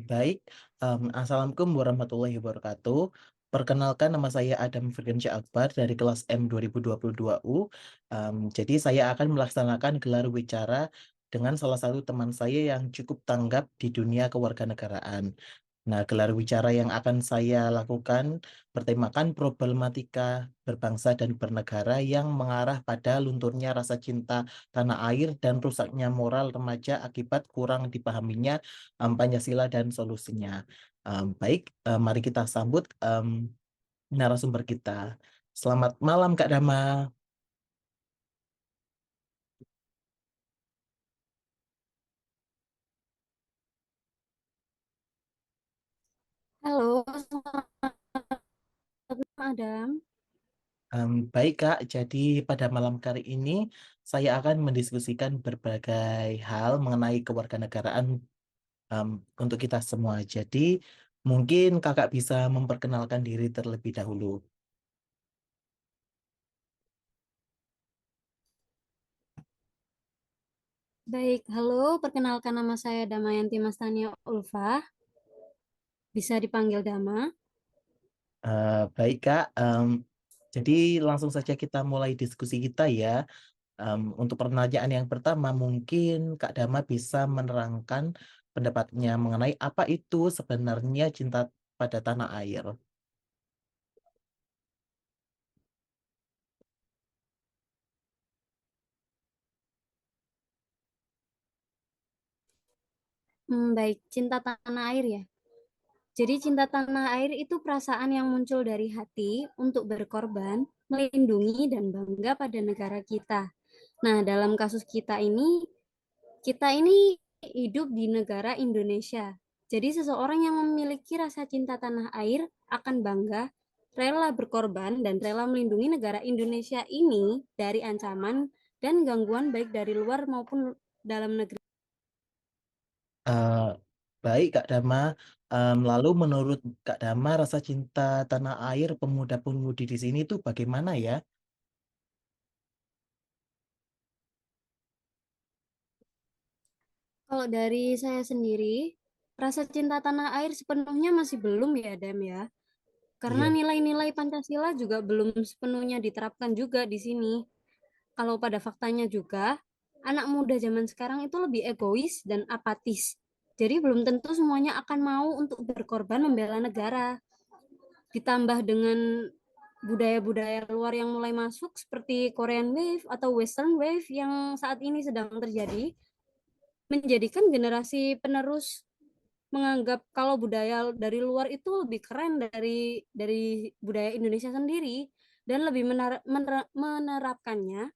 Baik, Assalamualaikum warahmatullahi wabarakatuh. Perkenalkan, nama saya Adam Firgansyah Akbar dari kelas M 2022 U. Jadi saya akan melaksanakan gelar wicara dengan salah satu teman saya yang cukup tanggap di dunia kewarganegaraan. Nah, gelar wicara yang akan saya lakukan bertemakan problematika berbangsa dan bernegara yang mengarah pada lunturnya rasa cinta tanah air dan rusaknya moral remaja akibat kurang dipahaminya Pancasila dan solusinya. Baik, mari kita sambut narasumber kita. Selamat malam, Kak Dama. Halo, selamat malam Adam. Baik, Kak. Jadi pada malam kali ini saya akan mendiskusikan berbagai hal mengenai kewarganegaraan em, untuk kita semua. Jadi mungkin Kakak bisa memperkenalkan diri terlebih dahulu. Baik, halo, perkenalkan nama saya Damayanti Mastania Ulfa, bisa dipanggil Dama. Baik, Kak. Jadi langsung saja kita mulai diskusi kita ya. Untuk pertanyaan yang pertama, mungkin Kak Dama bisa menerangkan pendapatnya mengenai apa itu sebenarnya cinta pada tanah air. Baik, cinta tanah air ya. Jadi cinta tanah air itu perasaan yang muncul dari hati untuk berkorban, melindungi dan bangga pada negara kita. Nah, dalam kasus kita ini hidup di negara Indonesia. Jadi seseorang yang memiliki rasa cinta tanah air akan bangga, rela berkorban dan rela melindungi negara Indonesia ini dari ancaman dan gangguan baik dari luar maupun dalam negeri. Eh, Baik, Kak Dama. Lalu menurut Kak Dama, rasa cinta tanah air pemuda-pemudi di sini itu bagaimana ya? Kalau dari saya sendiri, rasa cinta tanah air sepenuhnya masih belum ya, Dam ya. Karena Iya. nilai-nilai Pancasila juga belum sepenuhnya diterapkan juga di sini. Kalau pada faktanya juga, anak muda zaman sekarang itu lebih egois dan apatis. Jadi belum tentu semuanya akan mau untuk berkorban membela negara. Ditambah dengan budaya-budaya luar yang mulai masuk seperti Korean Wave atau Western Wave yang saat ini sedang terjadi, menjadikan generasi penerus menganggap kalau budaya dari luar itu lebih keren dari budaya Indonesia sendiri dan lebih menerapkannya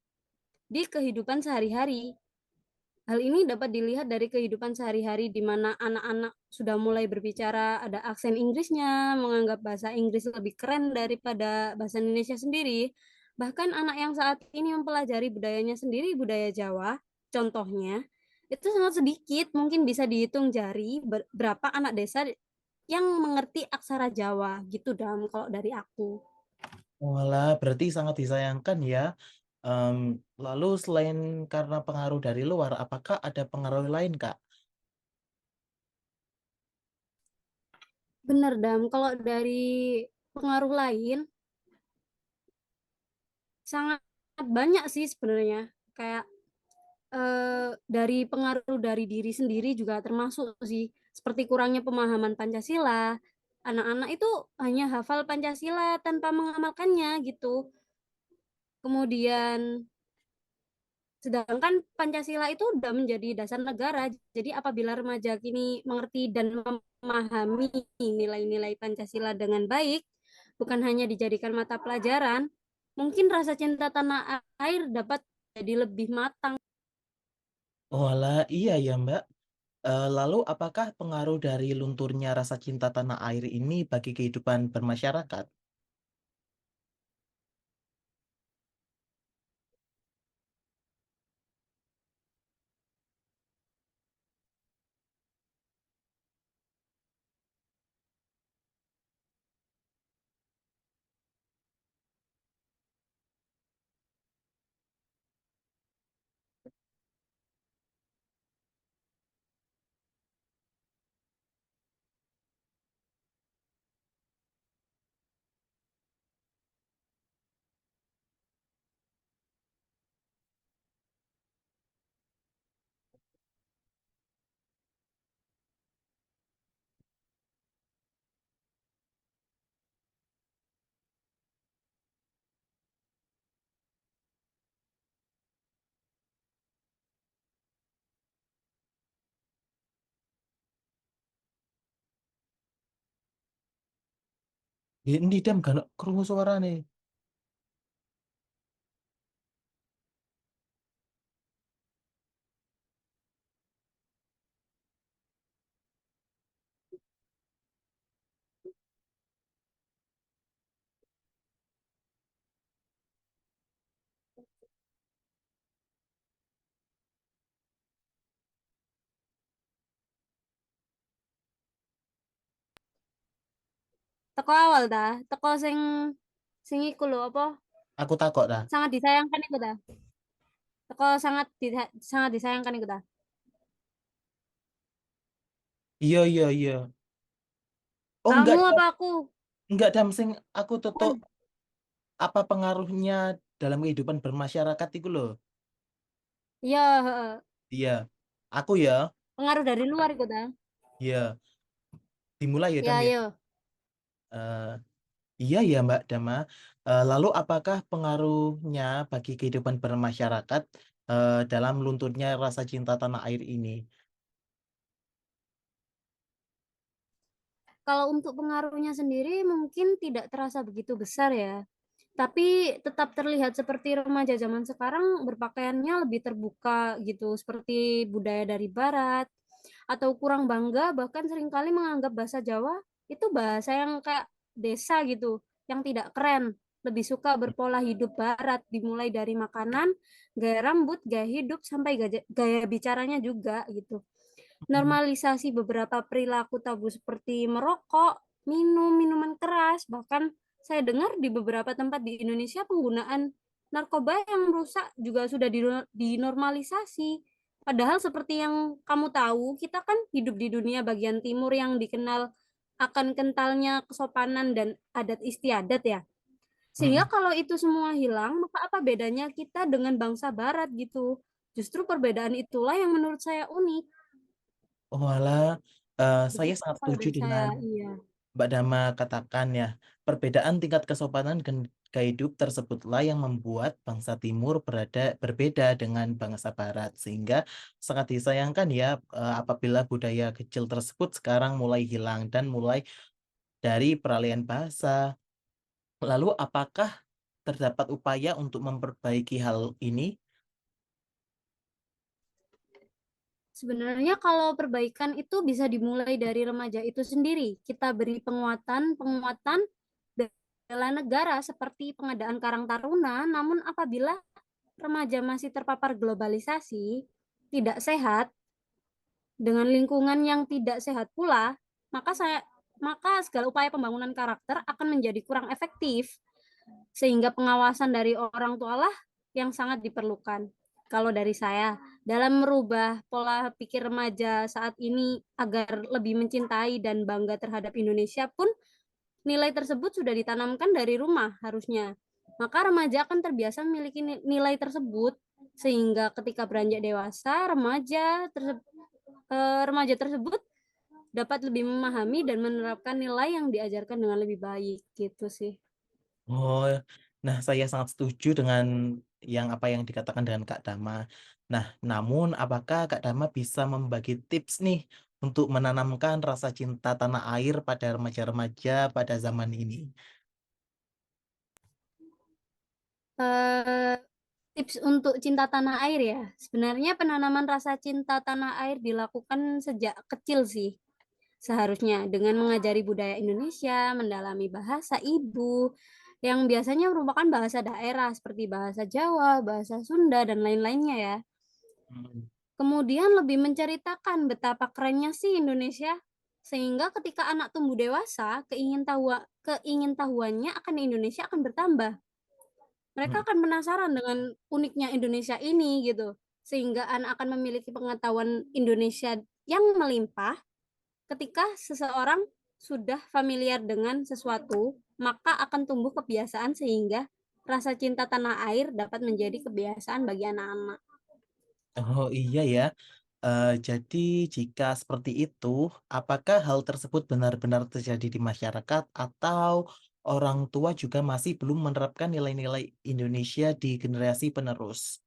di kehidupan sehari-hari. Hal ini dapat dilihat dari kehidupan sehari-hari di mana anak-anak sudah mulai berbicara ada aksen Inggrisnya, menganggap bahasa Inggris lebih keren daripada bahasa Indonesia sendiri. Bahkan anak yang saat ini mempelajari budayanya sendiri, budaya Jawa, contohnya, itu sangat sedikit, mungkin bisa dihitung jari berapa anak desa yang mengerti aksara Jawa, gitu Dam, kalau dari aku. Walah, berarti sangat disayangkan ya. Em, Lalu selain karena pengaruh dari luar, apakah ada pengaruh lain, Kak? Bener Dam, kalau dari pengaruh lain, sangat banyak sih sebenarnya. Kayak dari pengaruh dari diri sendiri juga termasuk sih. Seperti kurangnya pemahaman Pancasila. Anak-anak itu hanya hafal Pancasila tanpa mengamalkannya gitu. Kemudian sedangkan Pancasila itu sudah menjadi dasar negara. Jadi apabila remaja kini mengerti dan memahami nilai-nilai Pancasila dengan baik, bukan hanya dijadikan mata pelajaran, mungkin rasa cinta tanah air dapat jadi lebih matang. Walah, iya ya, Mbak. Lalu apakah pengaruh dari lunturnya rasa cinta tanah air ini bagi kehidupan bermasyarakat? Ini Dam gak ono krungu suarane. Teko awal dah, teko sing iku lho apa? Aku takut dah. Sangat disayangkan iku dah. Teko sangat disayangkan iku dah. Iya iya iya. Oh Kamu enggak Dam. apa aku? Enggak Dam sing aku tutup Kan? apa pengaruhnya dalam kehidupan bermasyarakat itu loh. Iya, heeh. Iya. Aku ya. Pengaruh dari luar iku dah. Iya. Dimulai ya Dam Ya, ya. yo. Eh, iya ya Mbak Dama. Lalu apakah pengaruhnya bagi kehidupan bermasyarakat dalam lunturnya rasa cinta tanah air ini? Kalau untuk pengaruhnya sendiri mungkin tidak terasa begitu besar ya. Tapi tetap terlihat seperti remaja zaman sekarang berpakaiannya lebih terbuka gitu, seperti budaya dari barat, atau kurang bangga bahkan seringkali menganggap bahasa Jawa itu bahasa yang kayak desa gitu, yang tidak keren. Lebih suka berpola hidup barat, dimulai dari makanan, gaya rambut, gaya hidup, sampai gaya bicaranya juga gitu. Hmm. Normalisasi beberapa perilaku tabu seperti merokok, minum minuman keras, bahkan saya dengar di beberapa tempat di Indonesia penggunaan narkoba yang rusak juga sudah dinormalisasi. Padahal seperti yang kamu tahu, kita kan hidup di dunia bagian timur yang dikenal akan kentalnya kesopanan dan adat istiadat ya. Sehingga Mm-mm. kalau itu semua hilang, maka apa bedanya kita dengan bangsa barat gitu? Justru perbedaan itulah yang menurut saya unik. Oh alah, saya Begitu sangat kalau setuju dari saya, dengan iya. Mbak Dama katakan ya, perbedaan tingkat kesopanan dan gaya hidup tersebutlah yang membuat bangsa Timur berbeda dengan bangsa Barat, sehingga sangat disayangkan ya apabila budaya kecil tersebut sekarang mulai hilang dan mulai dari peralihan bahasa. Lalu, apakah terdapat upaya untuk memperbaiki hal ini? Sebenarnya kalau perbaikan itu bisa dimulai dari remaja itu sendiri. Kita beri penguatan bela negara seperti pengadaan Karang Taruna. Namun apabila remaja masih terpapar globalisasi, tidak sehat, dengan lingkungan yang tidak sehat pula, maka segala upaya pembangunan karakter akan menjadi kurang efektif, sehingga pengawasan dari orang tua lah yang sangat diperlukan. Kalau dari saya, dalam merubah pola pikir remaja saat ini agar lebih mencintai dan bangga terhadap Indonesia pun, nilai tersebut sudah ditanamkan dari rumah harusnya. Maka remaja akan terbiasa memiliki nilai tersebut, sehingga ketika beranjak dewasa, remaja tersebut dapat lebih memahami dan menerapkan nilai yang diajarkan dengan lebih baik gitu sih. Oh, nah saya sangat setuju dengan yang apa yang dikatakan dengan Kak Dama. Nah, namun apakah Kak Dama bisa membagi tips nih untuk menanamkan rasa cinta tanah air pada remaja-remaja pada zaman ini? Eh, Tips untuk cinta tanah air ya. Sebenarnya penanaman rasa cinta tanah air dilakukan sejak kecil sih. Seharusnya dengan mengajari budaya Indonesia, mendalami bahasa ibu, yang biasanya merupakan bahasa daerah seperti bahasa Jawa, bahasa Sunda, dan lain-lainnya ya. Hmm. Kemudian lebih menceritakan betapa kerennya sih Indonesia, sehingga ketika anak tumbuh dewasa, keingintahuannya akan Indonesia akan bertambah. Mereka Hmm. akan penasaran dengan uniknya Indonesia ini gitu, sehingga anak akan memiliki pengetahuan Indonesia yang melimpah. Ketika seseorang sudah familiar dengan sesuatu, maka akan tumbuh kebiasaan sehingga rasa cinta tanah air dapat menjadi kebiasaan bagi anak-anak. Oh iya ya. Jadi jika seperti itu, apakah hal tersebut benar-benar terjadi di masyarakat atau orang tua juga masih belum menerapkan nilai-nilai Indonesia di generasi penerus?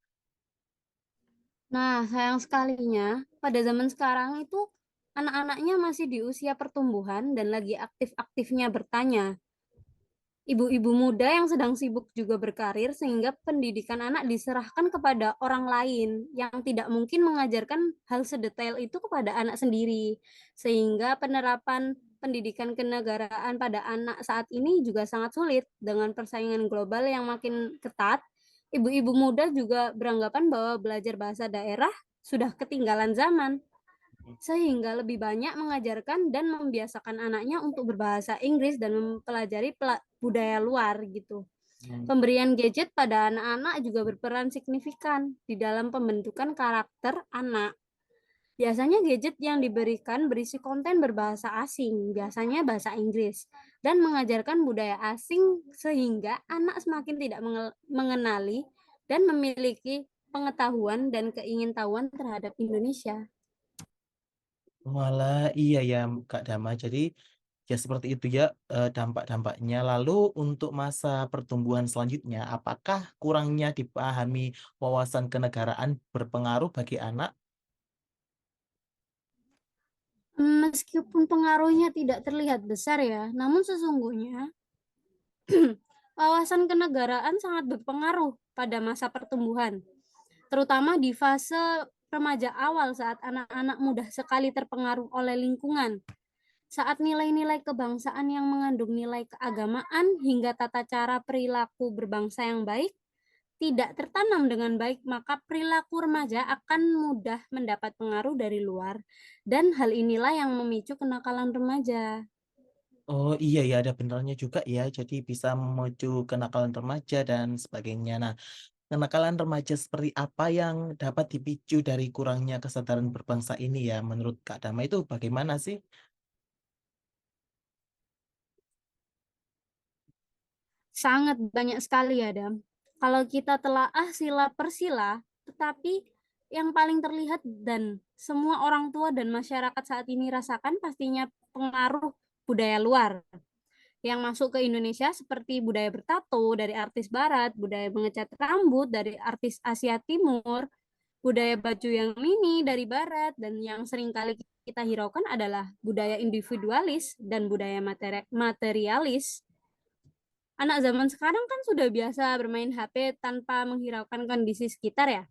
Nah, sayang sekalinya, pada zaman sekarang itu anak-anaknya masih di usia pertumbuhan dan lagi aktif-aktifnya bertanya. ibu-ibu muda yang sedang sibuk juga berkarir sehingga pendidikan anak diserahkan kepada orang lain yang tidak mungkin mengajarkan hal sedetail itu kepada anak sendiri. Sehingga penerapan pendidikan kenegaraan pada anak saat ini juga sangat sulit dengan persaingan global yang makin ketat. Ibu-ibu muda juga beranggapan bahwa belajar bahasa daerah sudah ketinggalan zaman sehingga lebih banyak mengajarkan dan membiasakan anaknya untuk berbahasa Inggris dan mempelajari budaya luar gitu. Hmm. Pemberian gadget pada anak-anak juga berperan signifikan di dalam pembentukan karakter anak. Biasanya gadget yang diberikan berisi konten berbahasa asing, biasanya bahasa Inggris, dan mengajarkan budaya asing sehingga anak semakin tidak mengenali dan memiliki pengetahuan dan keingintahuan terhadap Indonesia. Walah, iya ya Kak Dama. Jadi ya seperti itu ya dampak-dampaknya. Lalu untuk masa pertumbuhan selanjutnya, apakah kurangnya dipahami wawasan kenegaraan berpengaruh bagi anak? Meskipun pengaruhnya tidak terlihat besar ya, namun sesungguhnya wawasan kenegaraan sangat berpengaruh pada masa pertumbuhan, terutama di fase remaja awal saat anak-anak mudah sekali terpengaruh oleh lingkungan. Saat nilai-nilai kebangsaan yang mengandung nilai keagamaan hingga tata cara perilaku berbangsa yang baik tidak tertanam dengan baik, maka perilaku remaja akan mudah mendapat pengaruh dari luar, dan hal inilah yang memicu kenakalan remaja. Oh iya ya, ada benarnya juga ya. Jadi bisa memicu kenakalan remaja dan sebagainya. Nah, kenakalan remaja seperti apa yang dapat dipicu dari kurangnya kesadaran berbangsa ini ya? Menurut Kak Dama itu bagaimana sih? Sangat banyak sekali ya, Dam. Kalau kita telaah sila per sila, tetapi yang paling terlihat dan semua orang tua dan masyarakat saat ini rasakan pastinya pengaruh budaya luar yang masuk ke Indonesia seperti budaya bertato dari artis barat, budaya mengecat rambut dari artis Asia Timur, budaya baju yang mini dari barat, dan yang sering kali kita hiraukan adalah budaya individualis dan budaya materialis. Anak zaman sekarang kan sudah biasa bermain HP tanpa menghiraukan kondisi sekitar ya.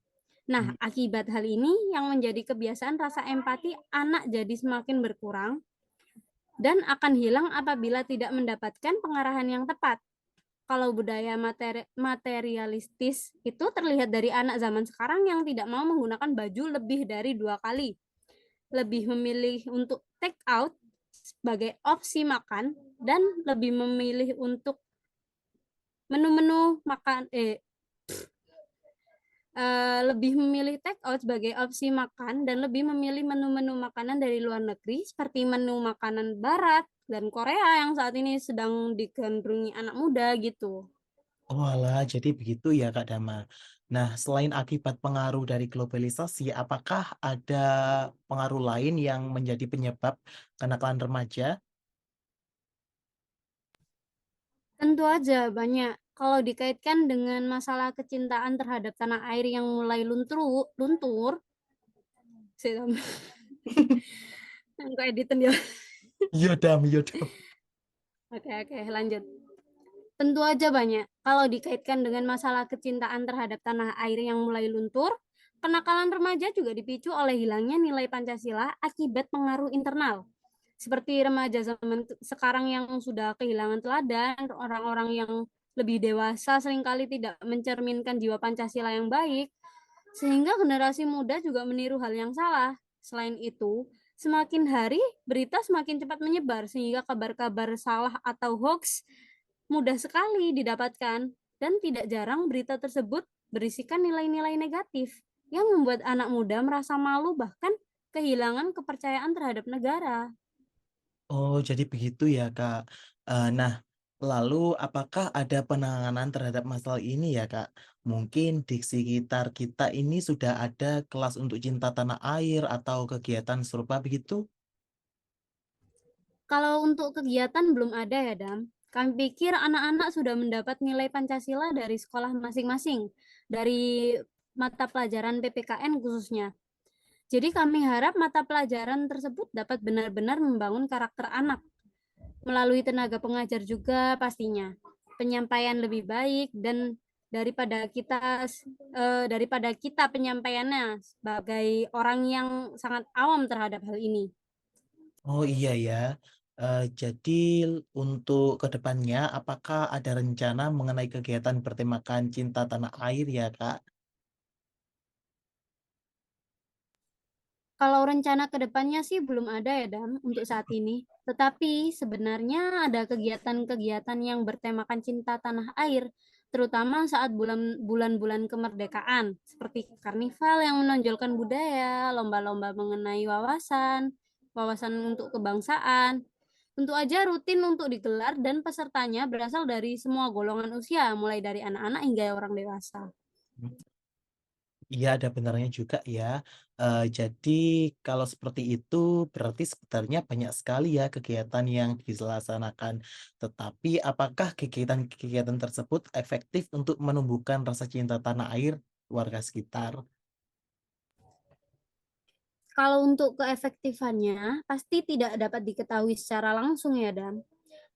Nah, Hmm. akibat hal ini yang menjadi kebiasaan rasa empati anak jadi semakin berkurang dan akan hilang apabila tidak mendapatkan pengarahan yang tepat. Kalau budaya materialistis itu terlihat dari anak zaman sekarang yang tidak mau menggunakan baju lebih dari 2 kali, lebih memilih untuk take out sebagai opsi makan, dan lebih memilih untuk menu-menu makan lebih memilih take out sebagai opsi makan dan lebih memilih menu-menu makanan dari luar negeri seperti menu makanan barat dan Korea yang saat ini sedang digandrungi anak muda gitu. Walah, jadi begitu ya Kak Dama. Nah, selain akibat pengaruh dari globalisasi, apakah ada pengaruh lain yang menjadi penyebab kenakalan remaja? Tentu aja banyak. Kalau dikaitkan dengan masalah kecintaan terhadap tanah air yang mulai luntur, saya aku editin ya. Yodam, yodam. Oke, lanjut. Tentu aja banyak. Kalau dikaitkan dengan masalah kecintaan terhadap tanah air yang mulai luntur, kenakalan remaja juga dipicu oleh hilangnya nilai Pancasila akibat pengaruh internal. Seperti remaja zaman sekarang yang sudah kehilangan teladan, orang-orang yang lebih dewasa seringkali tidak mencerminkan jiwa Pancasila yang baik, sehingga generasi muda juga meniru hal yang salah. Selain itu, semakin hari berita semakin cepat menyebar sehingga kabar-kabar salah atau hoax mudah sekali didapatkan, dan tidak jarang berita tersebut berisikan nilai-nilai negatif yang membuat anak muda merasa malu bahkan kehilangan kepercayaan terhadap negara. Oh, jadi begitu ya, Kak. Nah, lalu apakah ada penanganan terhadap masalah ini ya, Kak? Mungkin di sekitar kita ini sudah ada kelas untuk cinta tanah air atau kegiatan serupa begitu? Kalau untuk kegiatan belum ada ya, Dam. Kami pikir anak-anak sudah mendapat nilai Pancasila dari sekolah masing-masing, dari mata pelajaran PPKN khususnya. Jadi kami harap mata pelajaran tersebut dapat benar-benar membangun karakter anak, melalui tenaga pengajar juga pastinya. penyampaian lebih baik dan daripada kita penyampaiannya sebagai orang yang sangat awam terhadap hal ini. Oh iya ya. Jadi untuk kedepannya, apakah ada rencana mengenai kegiatan bertemakan cinta tanah air ya, Kak? Kalau rencana ke depannya sih belum ada ya, Dam, untuk saat ini. Tetapi sebenarnya ada kegiatan-kegiatan yang bertemakan cinta tanah air, terutama saat bulan-bulan kemerdekaan, seperti karnival yang menonjolkan budaya, lomba-lomba mengenai wawasan untuk kebangsaan. Tentu aja rutin untuk digelar dan pesertanya berasal dari semua golongan usia, mulai dari anak-anak hingga orang dewasa. Iya, ada benarnya juga ya. Jadi kalau seperti itu berarti sebenarnya banyak sekali ya kegiatan yang dilaksanakan. Tetapi apakah kegiatan-kegiatan tersebut efektif untuk menumbuhkan rasa cinta tanah air warga sekitar? Kalau untuk keefektifannya, pasti tidak dapat diketahui secara langsung ya, Dan.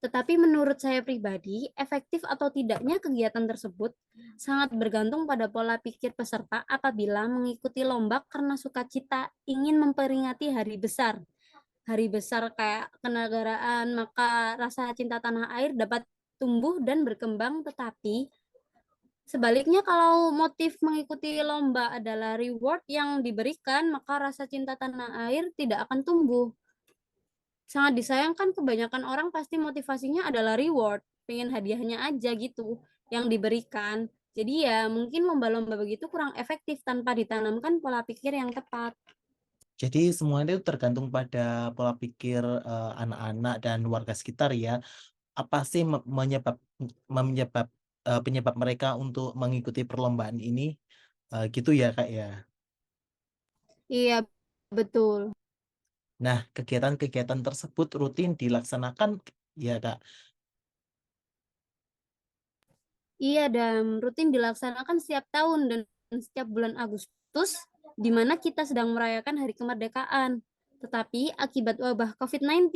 Tetapi menurut saya pribadi, efektif atau tidaknya kegiatan tersebut sangat bergantung pada pola pikir peserta apabila mengikuti lomba karena sukacita ingin memperingati hari besar. Hari besar kayak kenegaraan, maka rasa cinta tanah air dapat tumbuh dan berkembang, tetapi sebaliknya, kalau motif mengikuti lomba adalah reward yang diberikan, maka rasa cinta tanah air tidak akan tumbuh. Sangat disayangkan kebanyakan orang pasti motivasinya adalah reward, pengen hadiahnya aja gitu yang diberikan. Jadi ya mungkin lomba-lomba begitu kurang efektif tanpa ditanamkan pola pikir yang tepat. Jadi semuanya itu tergantung pada pola pikir anak-anak dan warga sekitar ya. Apa sih penyebab mereka untuk mengikuti perlombaan ini? Gitu ya, Kak ya. Iya, betul. Nah, kegiatan-kegiatan tersebut rutin dilaksanakan ya, Kak. Iya, dan rutin dilaksanakan setiap tahun dan setiap bulan Agustus, di mana kita sedang merayakan Hari Kemerdekaan. Tetapi akibat wabah COVID-19,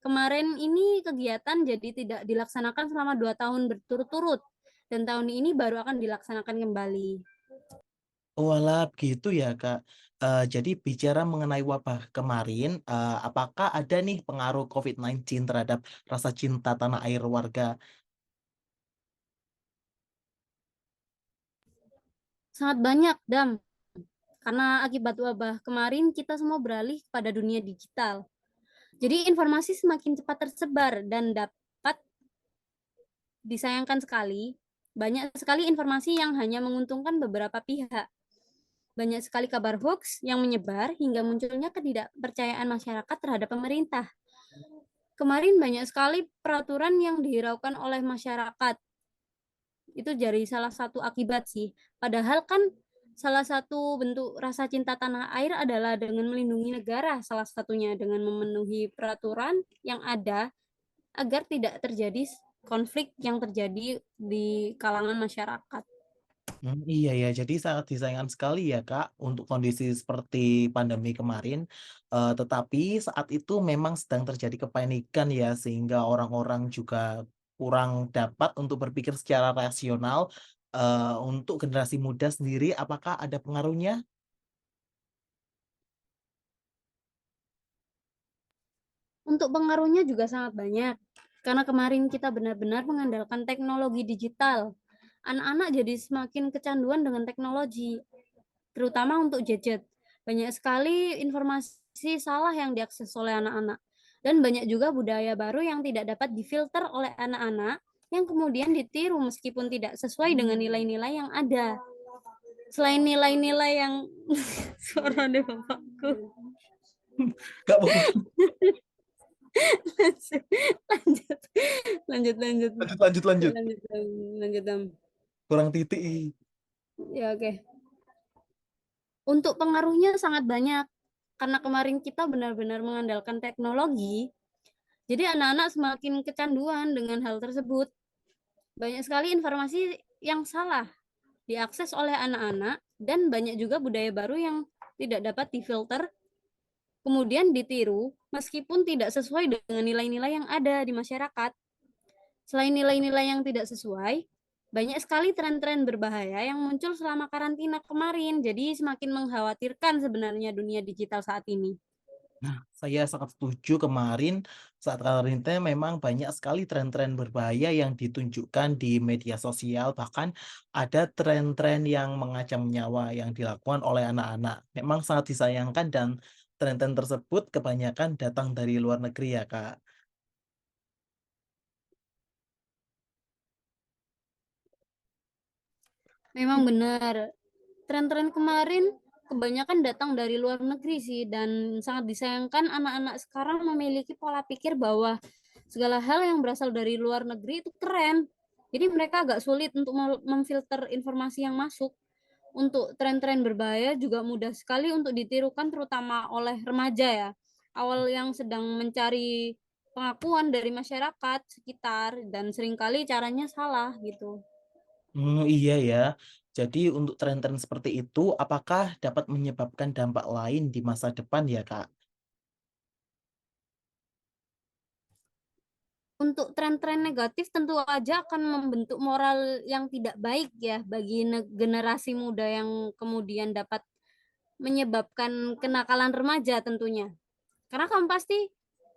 kemarin ini kegiatan jadi tidak dilaksanakan selama 2 tahun berturut-turut, dan tahun ini baru akan dilaksanakan kembali. Walah, begitu ya, Kak. Jadi bicara mengenai wabah kemarin, apakah ada nih pengaruh COVID-19 terhadap rasa cinta tanah air warga? Sangat banyak, Dam, karena akibat wabah kemarin kita semua beralih pada dunia digital. Jadi informasi semakin cepat tersebar dan dapat disayangkan sekali, banyak sekali informasi yang hanya menguntungkan beberapa pihak. Banyak sekali kabar hoax yang menyebar hingga munculnya ketidakpercayaan masyarakat terhadap pemerintah. Kemarin banyak sekali peraturan yang dihiraukan oleh masyarakat. Itu jadi salah satu akibat sih. Padahal kan salah satu bentuk rasa cinta tanah air adalah dengan melindungi negara, salah satunya dengan memenuhi peraturan yang ada agar tidak terjadi konflik yang terjadi di kalangan masyarakat. Iya ya, jadi sangat disayangkan sekali ya Kak untuk kondisi seperti pandemi kemarin. Tetapi saat itu memang sedang terjadi kepanikan ya, sehingga orang-orang juga kurang dapat untuk berpikir secara rasional. Untuk generasi muda sendiri, apakah ada pengaruhnya? Untuk pengaruhnya juga sangat banyak. Karena kemarin kita benar-benar mengandalkan teknologi digital. Anak-anak jadi semakin kecanduan dengan teknologi, terutama untuk gadget. Banyak sekali informasi salah yang diakses oleh anak-anak. Dan banyak juga budaya baru yang tidak dapat difilter oleh anak-anak yang kemudian ditiru meskipun tidak sesuai dengan nilai-nilai yang ada. Selain nilai-nilai yang suara deh bapakku. Gak apa-apa. lanjut lanjut lanjut Lanjut, lanjut, lanjut. lanjut lanjut Dam. Kurang titik. Ya oke. Untuk pengaruhnya sangat banyak karena kemarin kita benar-benar mengandalkan teknologi. Jadi anak-anak semakin kecanduan dengan hal tersebut. Banyak sekali informasi yang salah diakses oleh anak-anak dan banyak juga budaya baru yang tidak dapat difilter kemudian ditiru meskipun tidak sesuai dengan nilai-nilai yang ada di masyarakat. Selain nilai-nilai yang tidak sesuai, banyak sekali tren-tren berbahaya yang muncul selama karantina kemarin. Jadi semakin mengkhawatirkan sebenarnya dunia digital saat ini. Nah, saya sangat setuju kemarin saat karantina memang banyak sekali tren-tren berbahaya yang ditunjukkan di media sosial, bahkan ada tren-tren yang mengancam nyawa yang dilakukan oleh anak-anak. Memang sangat disayangkan dan tren-tren tersebut kebanyakan datang dari luar negeri ya, Kak. Memang benar, tren-tren kemarin kebanyakan datang dari luar negeri sih, dan sangat disayangkan anak-anak sekarang memiliki pola pikir bahwa segala hal yang berasal dari luar negeri itu keren. Jadi mereka agak sulit untuk memfilter informasi yang masuk. Untuk tren-tren berbahaya juga mudah sekali untuk ditirukan terutama oleh remaja ya. Awal yang sedang mencari pengakuan dari masyarakat sekitar dan seringkali caranya salah gitu. Iya ya. Jadi untuk tren-tren seperti itu, apakah dapat menyebabkan dampak lain di masa depan ya, Kak? Untuk tren-tren negatif tentu aja akan membentuk moral yang tidak baik ya bagi generasi muda yang kemudian dapat menyebabkan kenakalan remaja tentunya. Karena kamu pasti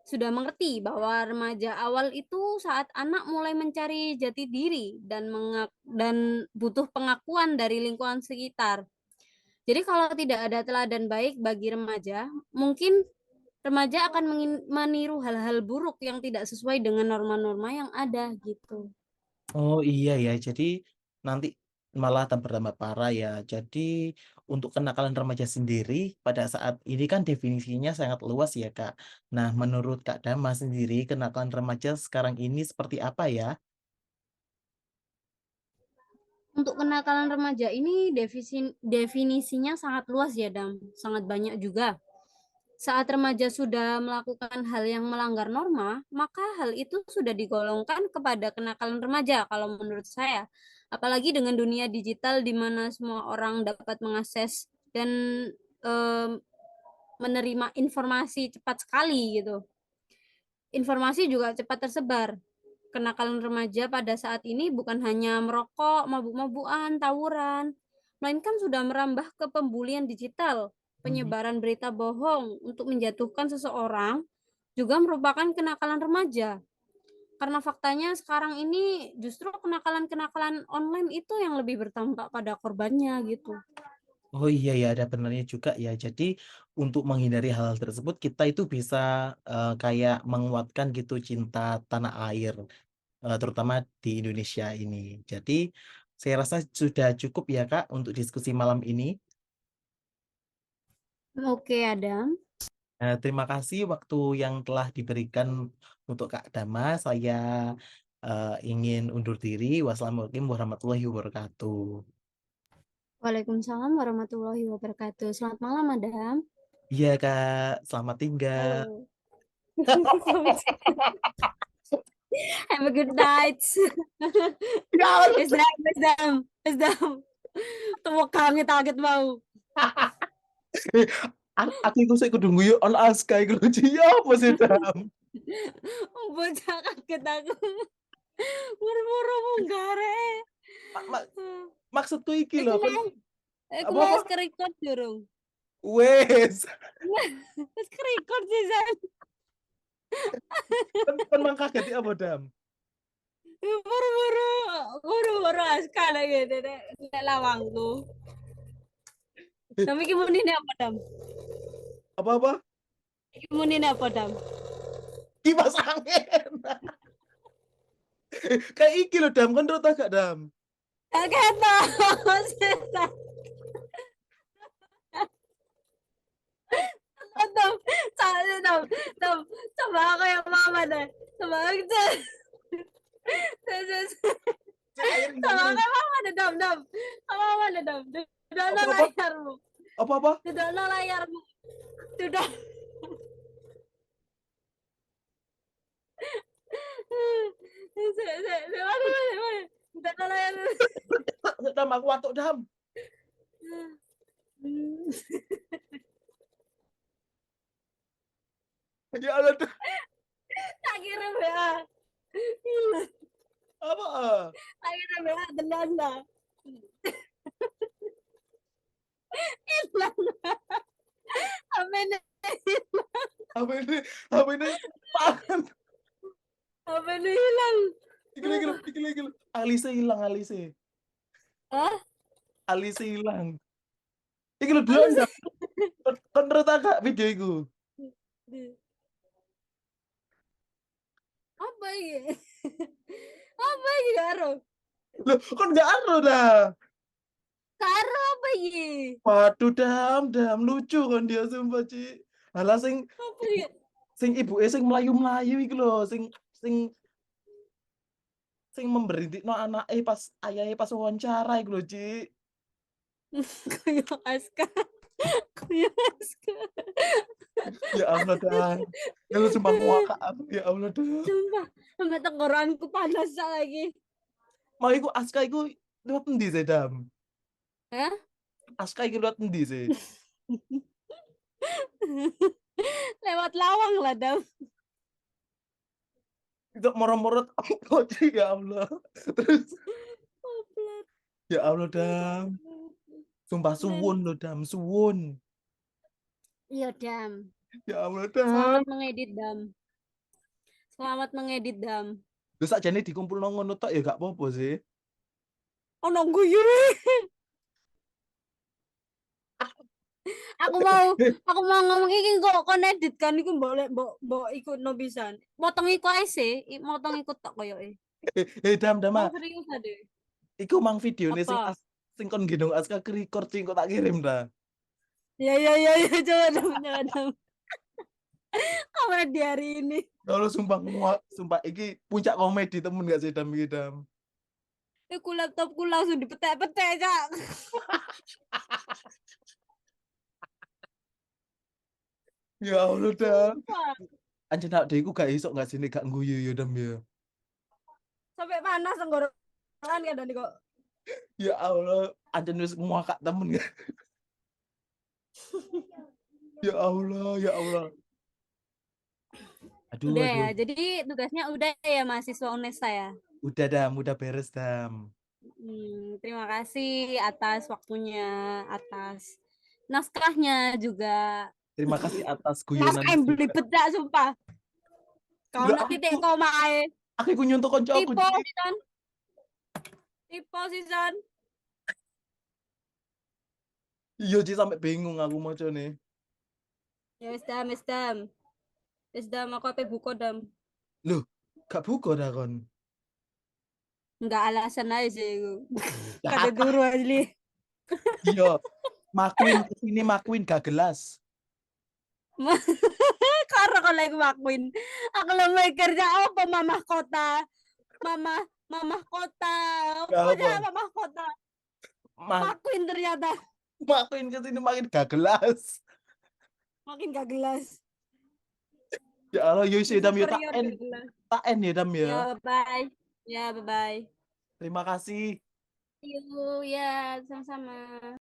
sudah mengerti bahwa remaja awal itu saat anak mulai mencari jati diri dan butuh pengakuan dari lingkungan sekitar. Jadi kalau tidak ada teladan baik bagi remaja, mungkin remaja akan meniru hal-hal buruk yang tidak sesuai dengan norma-norma yang ada gitu. Oh iya ya, jadi nanti malah bertambah parah ya. Jadi untuk kenakalan remaja sendiri pada saat ini kan definisinya sangat luas ya, Kak. Nah, menurut Kak Dama sendiri, kenakalan remaja sekarang ini seperti apa ya? Untuk kenakalan remaja ini definisinya sangat luas ya, Dam. Sangat banyak juga. Saat remaja sudah melakukan hal yang melanggar norma, maka hal itu sudah digolongkan kepada kenakalan remaja kalau menurut saya. Apalagi dengan dunia digital di mana semua orang dapat mengakses dan em, menerima informasi cepat sekali gitu. Informasi juga cepat tersebar. Kenakalan remaja pada saat ini bukan hanya merokok, mabuk-mabukan, tawuran, melainkan sudah merambah ke pembulian digital. Hmm. Penyebaran berita bohong untuk menjatuhkan seseorang juga merupakan kenakalan remaja. Karena faktanya sekarang ini justru kenakalan-kenakalan online itu yang lebih bertampak pada korbannya gitu. Oh iya ya, ada benarnya juga ya. Jadi untuk menghindari hal-hal tersebut, kita itu bisa kayak menguatkan gitu cinta tanah air, terutama di Indonesia ini. Jadi saya rasa sudah cukup ya Kak untuk diskusi malam ini. Oke, Adam. Terima kasih waktu yang telah diberikan untuk Kak Dama. Saya ingin undur diri. Wassalamualaikum warahmatullahi wabarakatuh. Waalaikumsalam warahmatullahi wabarakatuh. Selamat malam, Adam. Iya Kak, selamat tinggal. Halo. Selamat Have a good night. Ya, Wis dam. Tuwa kangen target mau. aku iku sik kudu guyu on Aska iku lucu ya apa sih Dam? Bocah kaget aku. Buru-buru munggah rek. Mak- mak- maksudku iki Iku loh kan mau, iku apa mau apa wis ke-record durung? wes Wis ke-record sih, San. kan mang kaget ya apa Dam? Buru-buru, buru-buru aska lagi nek lawangku. Tapi iki munine apa, Dam? Apa apa? Iki munine apa, Dam? Kipas angin. Kayak iki loh Dam kan menurut agak Dam. Kaget tau, San. Dam, Dam, Dam, coba aku yang mama deh. Coba aku Cek air coba gimana? aku yang mama deh, Dam, Dam. Kamu mama deh, Dam. Dudukno Apa apa? layarmu. Apa apa? Dudukno layarmu. Duduk. Mana? Dudukno layarmu. Dam aku watuk Dam. Ya Allah. Tak kira ya. Apa? Ayo na tenan na. Hilang. HP na HP ini, HP ini pangan. HP na hilang. Iki. Alise hilang, Alise. Hah? Alise hilang. Iki lho delok Halus. ndak? Kon ngerti gak video iku? Apa ini? Apa ini karo? Loh, kon gak ero dah. Karo apa ini? Waduh, Dam, lucu kan dia sumpah, Ci. Halah Apa ini? sing ibuke sing mlayu-mlayu iki lho, sing sing memberhentikan anake pas ayahe pas wawancara iku lho, Ci. Kayak Aska. Kayak Aska. Ya Allah, Dam. Ya lu sumpah ngakak aku, ya Allah, Dam. Sumpah, sampai tenggorokanku panas lagi. Mau iku Aska iku lewat endi sih, Dam? Hah? Aska iki lewat endi sih? Lewat lawang lah, Dam. Itu moro-moro kok, Ci, ya Allah. Terus ya Allah, Dam. Sumpah suwun lho, Dam, suwun. Iya, Dam. Ya Allah, Dam. Selamat mengedit, Dam. Selamat mengedit, Dam. Terus sakjane dikumpulno ngono tok ya gak apa-apa sih. Ono guyu. Aku mau ngomong iki kok kon edit kan iku mbok ikutno pisan. Motong iku ae sih, motong ikut tok koyoke. Dam, Oh, serius ade. iku mang videone Apa? sing kon gendong Aska ke record sing kok tak kirim dah. Ya, coba Dam. Komedi hari ini. Ya Allah, sumpah iki puncak komedi temen gak sih, Dam, iki, Dam. Iku laptopku langsung dipetek-petek, Cak. Ya Allah, Dam. Sumpah. Anjen awake iku gak iso gak sini gak guyu ya, Dam ya. Sampai panas tenggorokan kadang kok. Ya Allah, anjen wis ngakak temen gak. Ya Allah. Aduh, Udah aduh. ya, jadi tugasnya udah ya mahasiswa UNESA ya. Udah, Dam, udah beres, Dam. Terima kasih atas waktunya, atas naskahnya juga. Terima kasih atas Naskah guyonan yang juga. beli bedak sumpah. Kau Lah, nak titik koma ae. aku iku nyontok koncoku. Tipe sisan. Tipe sisan. Iya, Ci, sampai bingung aku macane. Ya wis Dam. Wis Dam, aku ape buka Dam. Loh, gak buka dah kon. Enggak alasan aja sih iku. Kata turu asli. Iya, makuin kesini makuin gak gelas. Karena kalau aku makuin, aku lagi kerja apa mamah kota, mamah kota, apa aja mamah kota, makuin ternyata, makuin kesini makin gak gelas. makin gak gelas. Ya Allah, yo sih Dam, yo tak en ya, Dam ya. Ya bye bye. Terima kasih. Yuk ya sama-sama.